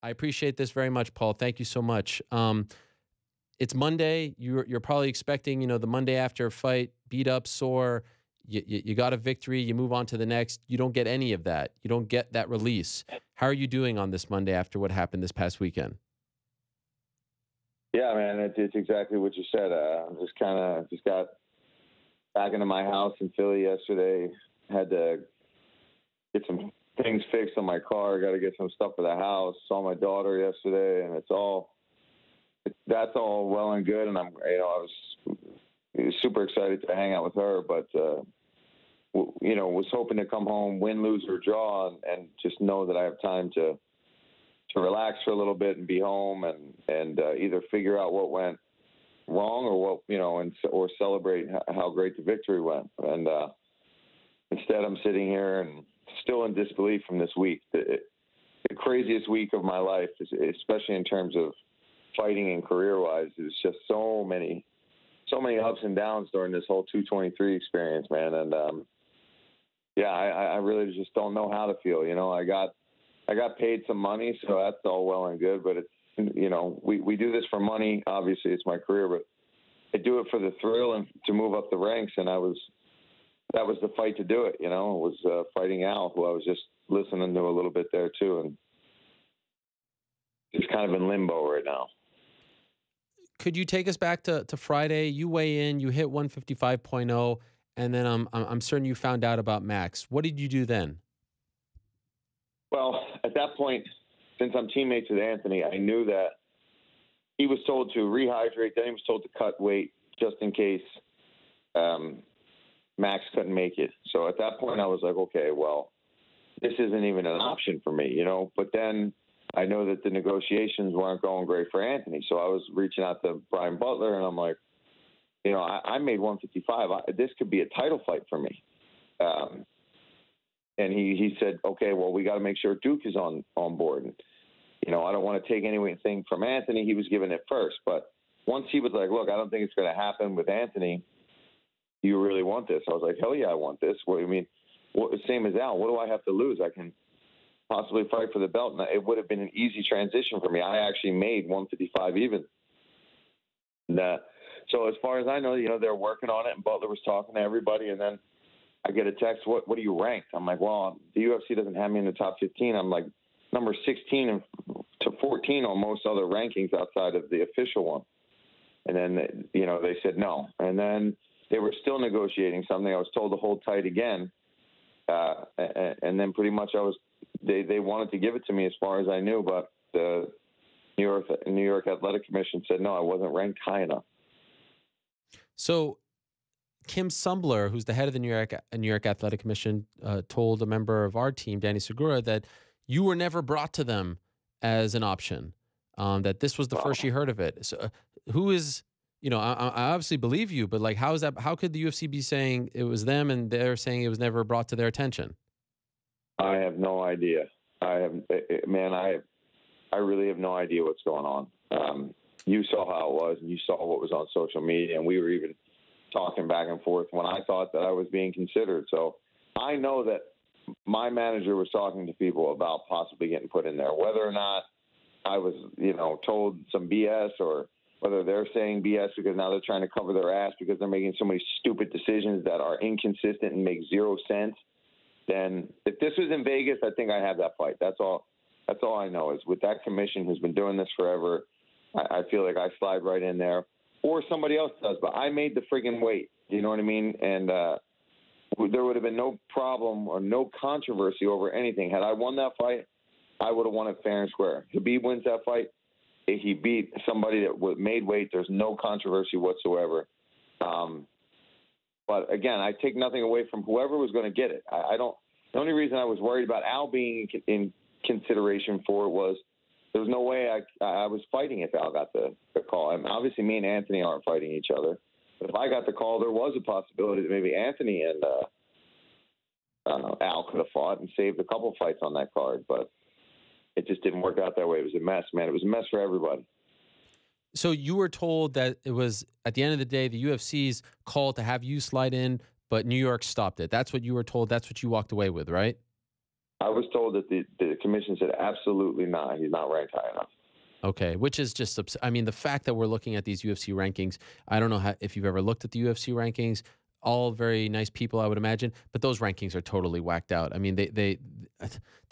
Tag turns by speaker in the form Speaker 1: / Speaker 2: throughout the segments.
Speaker 1: I appreciate this very much, Paul. Thank you so much. It's Monday. You're probably expecting, the Monday after a fight, beat up, sore. You got a victory. You move on to the next. You don't get any of that. You don't get that release. How are you doing on this Monday after what happened this past weekend?
Speaker 2: Yeah, man, it's exactly what you said. Just got back into my house in Philly yesterday. Had to get some things fixed on my car. Got to get some stuff for the house. Saw my daughter yesterday, and that's all well and good. And I was super excited to hang out with her, but was hoping to come home, win, lose, or draw, and just know that I have time to relax for a little bit and be home and either figure out what went wrong or or celebrate how great the victory went. And instead, I'm sitting here and still in disbelief from this week. The craziest week of my life, especially in terms of fighting and career-wise. There's just so many ups and downs during this whole 223 experience, man. And I really just don't know how to feel. I got paid some money, so that's all well and good. But it's we do this for money. Obviously, it's my career, but I do it for the thrill and to move up the ranks. And that was the fight to do it. It was fighting Al, who I was just listening to a little bit there too, and just kind of in limbo right now.
Speaker 1: Could you take us back to Friday? You weigh in, you hit 155.0, and then I'm certain you found out about Max. What did you do then?
Speaker 2: Well, at that point, since I'm teammates with Anthony, I knew that he was told to rehydrate. Then he was told to cut weight just in case Max couldn't make it. So at that point, I was like, okay, well, this isn't even an option for me, But then I know that the negotiations weren't going great for Anthony. So I was reaching out to Brian Butler, and I'm like, I made 155. This could be a title fight for me. And he said, okay, well, we got to make sure Duke is on board. And, I don't want to take anything from Anthony. He was giving it first. But once he was like, look, I don't think it's going to happen with Anthony. Do you really want this? I was like, hell yeah, I want this. What do you mean? Same as Al. What do I have to lose? I can possibly fight for the belt. And it would have been an easy transition for me. I actually made 155 even. So as far as I know, they're working on it, and Butler was talking to everybody, and then I get a text, what are you ranked? I'm like, well, the UFC doesn't have me in the top 15. I'm like number 16 to 14 on most other rankings outside of the official one. And then, they said no. And then they were still negotiating something. I was told to hold tight again. And then pretty much they wanted to give it to me as far as I knew, but the New York Athletic Commission said, no, I wasn't ranked high enough.
Speaker 1: So Kim Sumbler, who's the head of the New York Athletic Commission, told a member of our team, Danny Segura, that you were never brought to them as an option, that this was the first she heard of it. So who is, I obviously believe you, but how is that? How could the UFC be saying it was them and they're saying it was never brought to their attention?
Speaker 2: I have no idea. I really have no idea what's going on. You saw how it was, and you saw what was on social media, and we were even talking back and forth when I thought that I was being considered. So I know that my manager was talking to people about possibly getting put in there, whether or not I was, told some BS, or whether they're saying BS because now they're trying to cover their ass because they're making so many stupid decisions that are inconsistent and make zero sense. Then if this was in Vegas, I think I have that fight. That's all I know is with that commission who's been doing this forever, I feel like I slide right in there, or somebody else does. But I made the friggin' weight. You know what I mean? And there would have been no problem or no controversy over anything. Had I won that fight, I would have won it fair and square. Khabib wins that fight. If he beat somebody that made weight, there's no controversy whatsoever. But again, I take nothing away from whoever was going to get it. The only reason I was worried about Al being in consideration for it was there was no way I was fighting if Al got the call. And obviously, me and Anthony aren't fighting each other. But if I got the call, there was a possibility that maybe Anthony and Al could have fought and saved a couple fights on that card. But it just didn't work out that way. It was a mess, man. It was a mess for everybody.
Speaker 1: So you were told that it was, at the end of the day, the UFC's call to have you slide in, but New York stopped it. That's what you were told. That's what you walked away with, right?
Speaker 2: I was told that the commission said absolutely not. He's not ranked high enough.
Speaker 1: Okay, which is just, I mean, the fact that we're looking at these UFC rankings, I don't know if you've ever looked at the UFC rankings, all very nice people, I would imagine, but those rankings are totally whacked out. I mean, the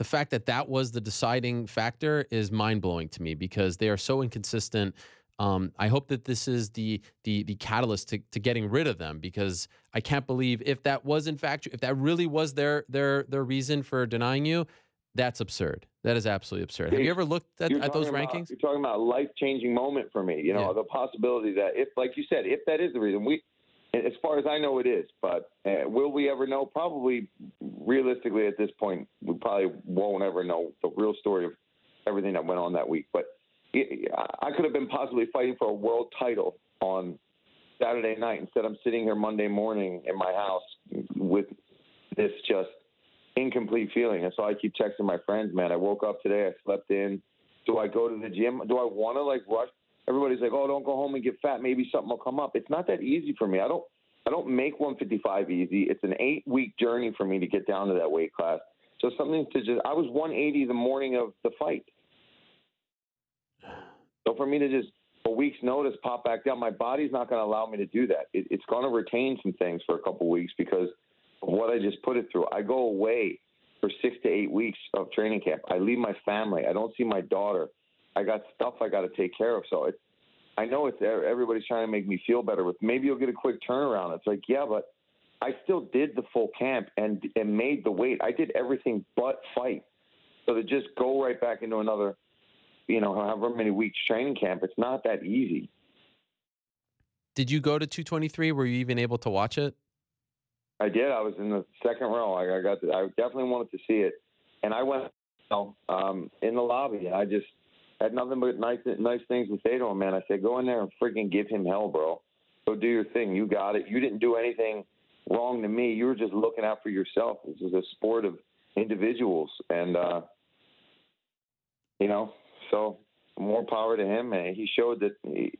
Speaker 1: fact that that was the deciding factor is mind blowing to me because they are so inconsistent. I hope that this is the catalyst to getting rid of them because I can't believe if that was in fact, if that really was their reason for denying you, that's absurd. That is absolutely absurd. Have you ever looked at those rankings?
Speaker 2: You're talking about a life-changing moment for me. You know, the possibility that if, like you said, if that is the reason, as far as I know, it is. But will we ever know? Probably, realistically, at this point, we probably won't ever know the real story of everything that went on that week. But I could have been possibly fighting for a world title on Saturday night. Instead, I'm sitting here Monday morning in my house with this just incomplete feeling. And so I keep texting my friends, man. I woke up today. I slept in. Do I go to the gym? Do I want to rush? Everybody's like, oh, don't go home and get fat. Maybe something will come up. It's not that easy for me. I don't make 155 easy. It's an 8-week journey for me to get down to that weight class. So something to I was 180 the morning of the fight. So for me to just a week's notice pop back down, my body's not going to allow me to do that. It's going to retain some things for a couple of weeks because of what I just put it through. I go away for 6 to 8 weeks of training camp. I leave my family. I don't see my daughter. I got stuff I got to take care of. So I know everybody's trying to make me feel better with maybe you'll get a quick turnaround. It's like, yeah, but I still did the full camp and made the weight. I did everything but fight. So to just go right back into another, however many weeks training camp, it's not that easy.
Speaker 1: Did you go to 223? Were you even able to watch it?
Speaker 2: I did. I was in the second row. I definitely wanted to see it, and I went in the lobby. I just had nothing but nice things to say to him, man. I said, go in there and freaking give him hell, bro. Go do your thing. You got it. You didn't do anything wrong to me. You were just looking out for yourself. This is a sport of individuals, and so more power to him. And he showed that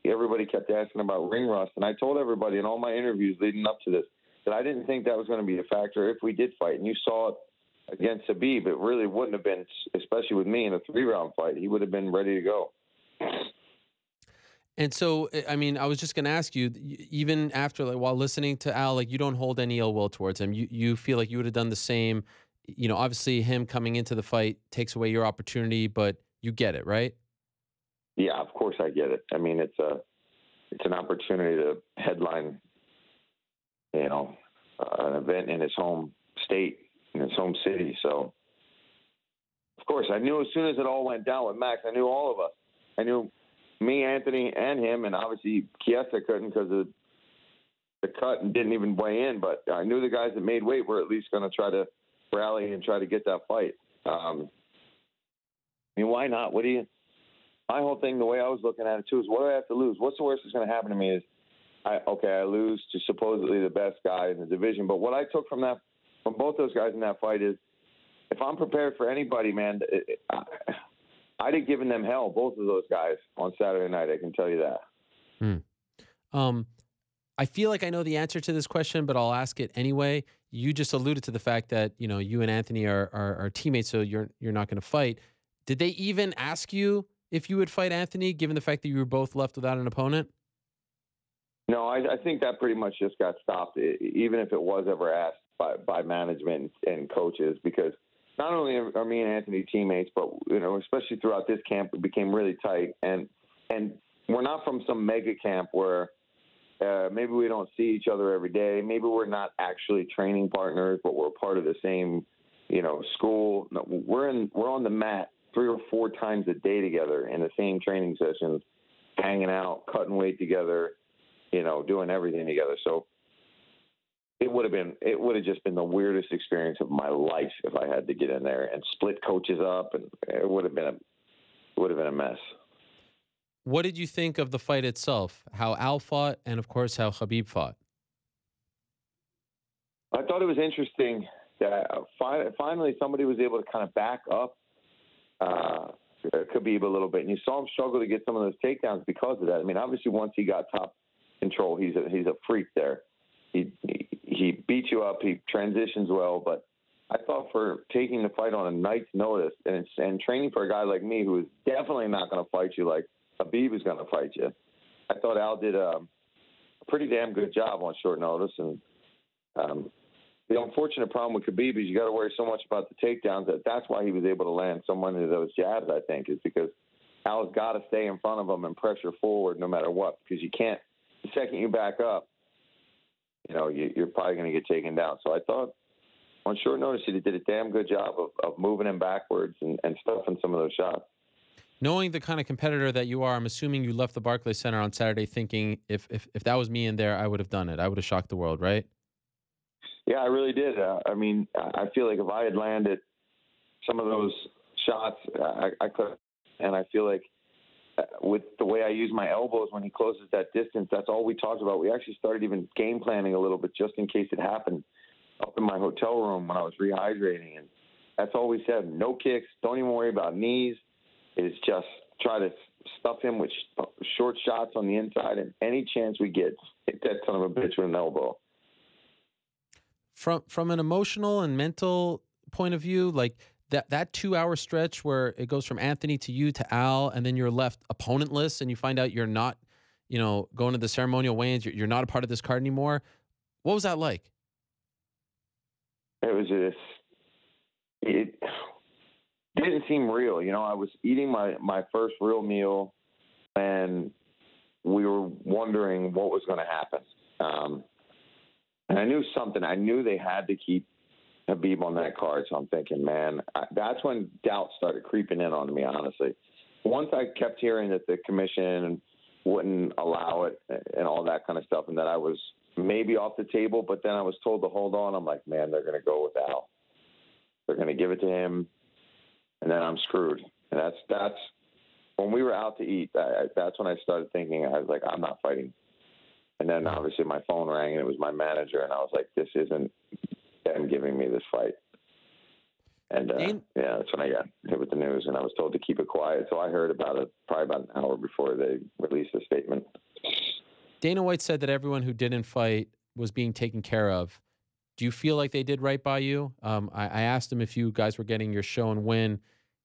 Speaker 2: everybody kept asking about ring rust, and I told everybody in all my interviews leading up to this that I didn't think that was going to be a factor if we did fight. And you saw it against Khabib. It really wouldn't have been, especially with me in a 3-round fight. He would have been ready to go.
Speaker 1: And so, I mean, I was just going to ask you, even after, while listening to Al, you don't hold any ill will towards him. You feel like you would have done the same. Obviously him coming into the fight takes away your opportunity, but you get it, right?
Speaker 2: Yeah, of course I get it. I mean, it's an opportunity to headline, an event in his home state, in his home city. So, of course, I knew as soon as it all went down with Max, I knew all of us. I knew me, Anthony, and him, and obviously Chiesa couldn't because of the cut and didn't even weigh in. But I knew the guys that made weight were at least going to try to rally and try to get that fight. I mean, why not? My whole thing, the way I was looking at it too, is what do I have to lose? What's the worst that's going to happen to me is, I lose to supposedly the best guy in the division. But what I took from both those guys in that fight is, if I'm prepared for anybody, man, I'd have given them hell, both of those guys, on Saturday night. I can tell you that.
Speaker 1: I feel like I know the answer to this question, but I'll ask it anyway. You just alluded to the fact that you and Anthony are teammates, so you're not going to fight. Did they even ask you if you would fight Anthony, given the fact that you were both left without an opponent?
Speaker 2: No, I think that pretty much just got stopped, even if it was ever asked by management and coaches, because not only are me and Anthony teammates, but especially throughout this camp, we became really tight, and we're not from some mega camp where maybe we don't see each other every day. Maybe we're not actually training partners, but we're part of the same school. No, we're on the mat 3 or 4 times a day together in the same training sessions, hanging out, cutting weight together, doing everything together. So it would have just been the weirdest experience of my life if I had to get in there and split coaches up, and it would have been a mess.
Speaker 1: What did you think of the fight itself? How Al fought, and of course how Khabib fought?
Speaker 2: I thought it was interesting that finally somebody was able to kind of back up Khabib a little bit, and you saw him struggle to get some of those takedowns because of that. I mean, obviously once he got top control, he's a freak there. He beats you up, he transitions well, but I thought for taking the fight on a night's notice and training for a guy like me who is definitely not going to fight you like Khabib is going to fight you, I thought Al did a pretty damn good job on short notice. And the unfortunate problem with Khabib is you got to worry so much about the takedowns that's why he was able to land so many of those jabs, I think, is because Al's got to stay in front of him and pressure forward no matter what, because you can't, the second you back up, you're probably going to get taken down. So I thought on short notice he did a damn good job of moving him backwards and stuffing some of those shots.
Speaker 1: Knowing the kind of competitor that you are, I'm assuming you left the Barclays Center on Saturday thinking if that was me in there, I would have done it. I would have shocked the world, right?
Speaker 2: Yeah, I really did. I feel like if I had landed some of those shots, I could. And I feel like with the way I use my elbows when he closes that distance, that's all we talked about. We actually started even game planning a little bit just in case it happened up in my hotel room when I was rehydrating. And that's all we said. No kicks. Don't even worry about knees. Is just try to stuff him with short shots on the inside. And any chance we get, hit that son of a bitch with an elbow.
Speaker 1: From an emotional and mental point of view, like that 2-hour stretch where it goes from Anthony to you to Al, and then you're left opponentless, and you find out you're not, going to the ceremonial weigh-ins, you're not a part of this card anymore. What was that like?
Speaker 2: It was it didn't seem real. I was eating my first real meal, and we were wondering what was going to happen. And I knew something. I knew they had to keep Khabib on that card. So I'm thinking, man, that's when doubt started creeping in on me, honestly. Once I kept hearing that the commission wouldn't allow it and all that kind of stuff, and that I was maybe off the table, but then I was told to hold on. I'm like, man, they're going to go with Al. They're going to give it to him, and then I'm screwed. And that's when we were out to eat. That's when I started thinking. I was like, I'm not fighting. And then obviously my phone rang, and it was my manager, and I was like, this isn't them giving me this fight. And that's when I got hit with the news, and I was told to keep it quiet. So I heard about it probably about an hour before they released the statement.
Speaker 1: Dana White said that everyone who didn't fight was being taken care of. Do you feel like they did right by you? I asked him if you guys were getting your show and win.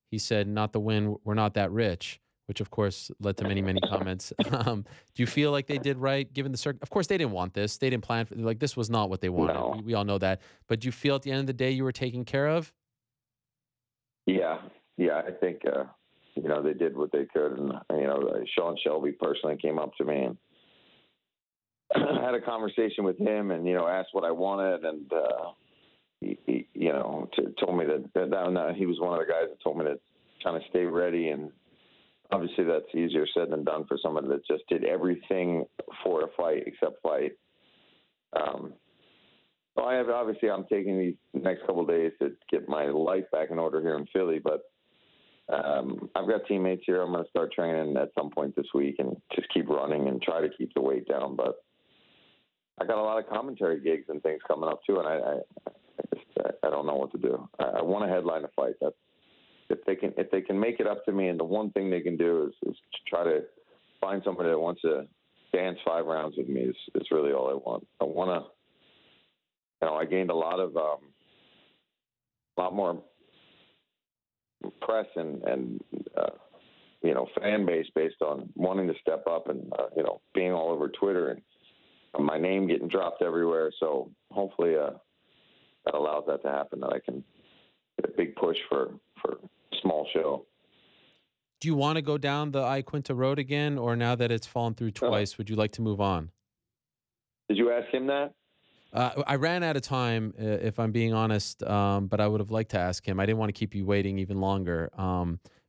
Speaker 1: He said, not the win, we're not that rich, which of course led to many, many comments. Do you feel like they did right given the circ? Of course, they didn't want this. They didn't plan for, like, this was not what they wanted.
Speaker 2: No.
Speaker 1: We all know that. But do you feel at the end of the day you were taken care of?
Speaker 2: Yeah. I think, they did what they could. And, Sean Shelby personally came up to me and I had a conversation with him and, asked what I wanted. And, he told me that he was one of the guys that told me to kind of stay ready. And obviously that's easier said than done for someone that just did everything for a fight except fight. So I'm taking these next couple of days to get my life back in order here in Philly, but I've got teammates here. I'm going to start training at some point this week and just keep running and try to keep the weight down. But I got a lot of commentary gigs and things coming up too, and I don't know what to do. I want to headline a fight. That's if they can make it up to me, and the one thing they can do is try to find somebody that wants to dance 5 rounds with me is really all I want. I want to. I gained a lot more press and fan base based on wanting to step up and being all over Twitter and my name getting dropped everywhere. So hopefully that allows that to happen. That I can get a big push for small show.
Speaker 1: Do you want to go down the Iaquinta road again, or now that it's fallen through twice, would you like to move on?
Speaker 2: Did you ask him that?
Speaker 1: I ran out of time, if I'm being honest, but I would have liked to ask him. I didn't want to keep you waiting even longer.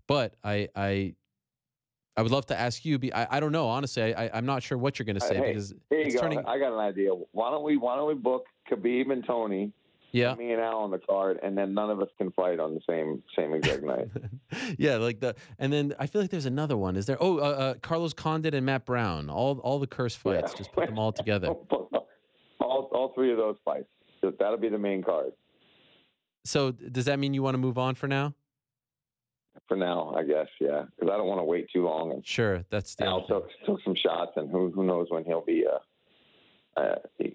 Speaker 1: But I would love to ask you. I don't know, honestly. I'm not sure what you're going to say because
Speaker 2: here you go. I got an idea. Why don't we book Khabib and Tony?
Speaker 1: Yeah,
Speaker 2: me and Al on the card, and then none of us can fight on the same exact night.
Speaker 1: Yeah, and then I feel like there's another one. Is there? Carlos Condit and Matt Brown. All the curse fights. Yeah. Just put them all together.
Speaker 2: All 3 of those fights. That'll be the main card.
Speaker 1: So does that mean you want to move on for now?
Speaker 2: For now, I guess, yeah, because I don't want to wait too long. And
Speaker 1: sure, that's the
Speaker 2: Al took some shots, and who knows when he'll be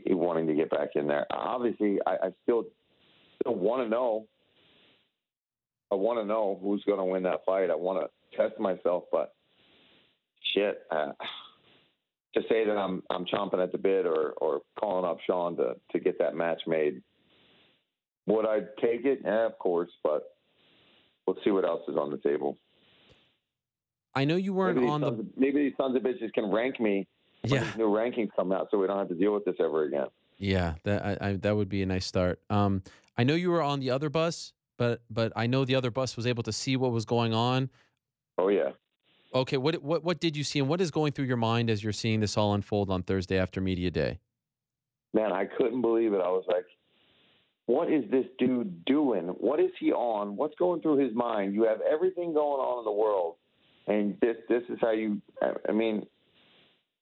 Speaker 2: wanting to get back in there. Obviously, I still still want to know. I want to know who's going to win that fight. I want to test myself, but shit, to say that I'm chomping at the bit or calling up Sean to get that match made. Would I take it? Yeah, of course, but we'll see what else is on the table.
Speaker 1: I know you weren't
Speaker 2: maybe these sons of bitches can rank me when these new rankings come out, so we don't have to deal with this ever again.
Speaker 1: Yeah, that would be a nice start. I know you were on the other bus, but I know the other bus was able to see what was going on.
Speaker 2: Oh yeah.
Speaker 1: Okay, what did you see, and what is going through your mind as you're seeing this all unfold on Thursday after media day?
Speaker 2: Man, I couldn't believe it. I was like, what is this dude doing? What is he on? What's going through his mind? You have everything going on in the world, and this is how you. I mean,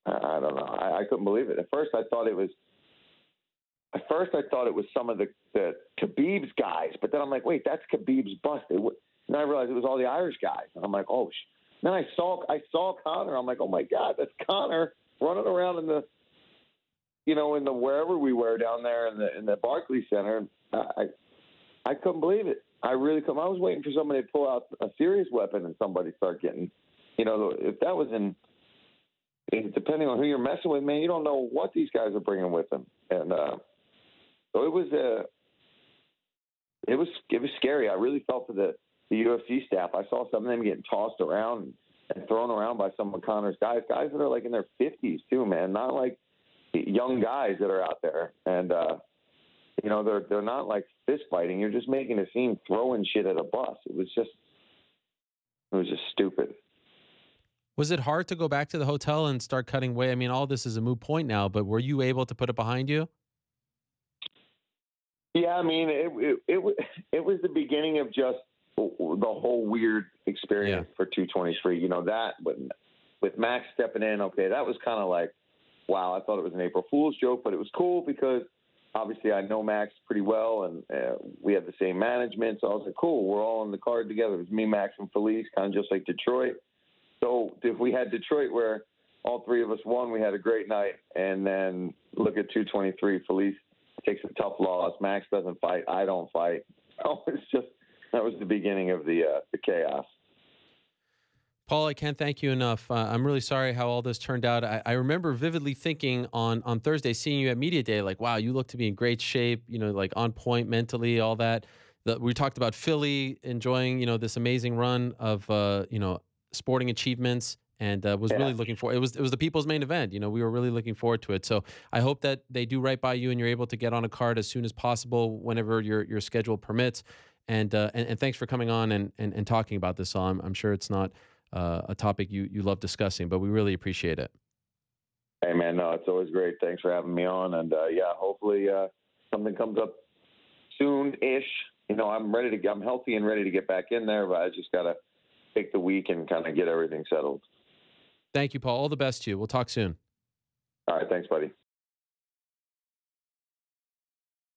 Speaker 2: I don't know. I couldn't believe it. At first, I thought it was some of the Khabib's guys, but then I'm like, wait, that's Khabib's bust. And I realized it was all the Irish guys, and I'm like, oh. Then I saw Connor. I'm like, oh my God, that's Connor running around in the wherever we were down there in the Barclays Center. I couldn't believe it. I really couldn't. I was waiting for somebody to pull out a serious weapon and somebody start getting, if that was depending on who you're messing with, man, you don't know what these guys are bringing with them. And so it was scary. I really felt for the UFC staff. I saw some of them getting tossed around and thrown around by some of Connor's guys that are like in their 50s too, man, not like young guys that are out there. And, they're not like fist fighting. You're just making a scene, throwing shit at a bus. It was just stupid.
Speaker 1: Was it hard to go back to the hotel and start cutting weight? I mean, all this is a moot point now, but were you able to put it behind you?
Speaker 2: Yeah, I mean, it was the beginning of just the whole weird experience for 223. That with Max stepping in, okay, that was kind of like, wow, I thought it was an April Fool's joke, but it was cool because obviously I know Max pretty well, and we have the same management, so I was like, cool, we're all on the card together. It was me, Max, and Felice, kind of just like Detroit. So if we had Detroit where all three of us won, we had a great night, and then look at 223, Felice takes a tough loss, Max doesn't fight, I don't fight. So it's just, that was the beginning of the chaos.
Speaker 1: Paul, I can't thank you enough. I'm really sorry how all this turned out. I remember vividly thinking on Thursday, seeing you at media day, like, wow, you look to be in great shape, like on point mentally, all that. We talked about Philly enjoying, this amazing run of, sporting achievements, and was really looking forward. It was the people's main event. We were really looking forward to it. So I hope that they do right by you and you're able to get on a card as soon as possible, whenever your schedule permits. And thanks for coming on and talking about this all. I'm sure it's not a topic you love discussing, but we really appreciate it.
Speaker 2: Hey man, no, it's always great. Thanks for having me on. And hopefully something comes up soon-ish. I'm healthy and ready to get back in there, but I just got to take the week and kind of get everything settled.
Speaker 1: Thank you, Paul. All the best to you. We'll talk soon.
Speaker 2: All right. Thanks, buddy.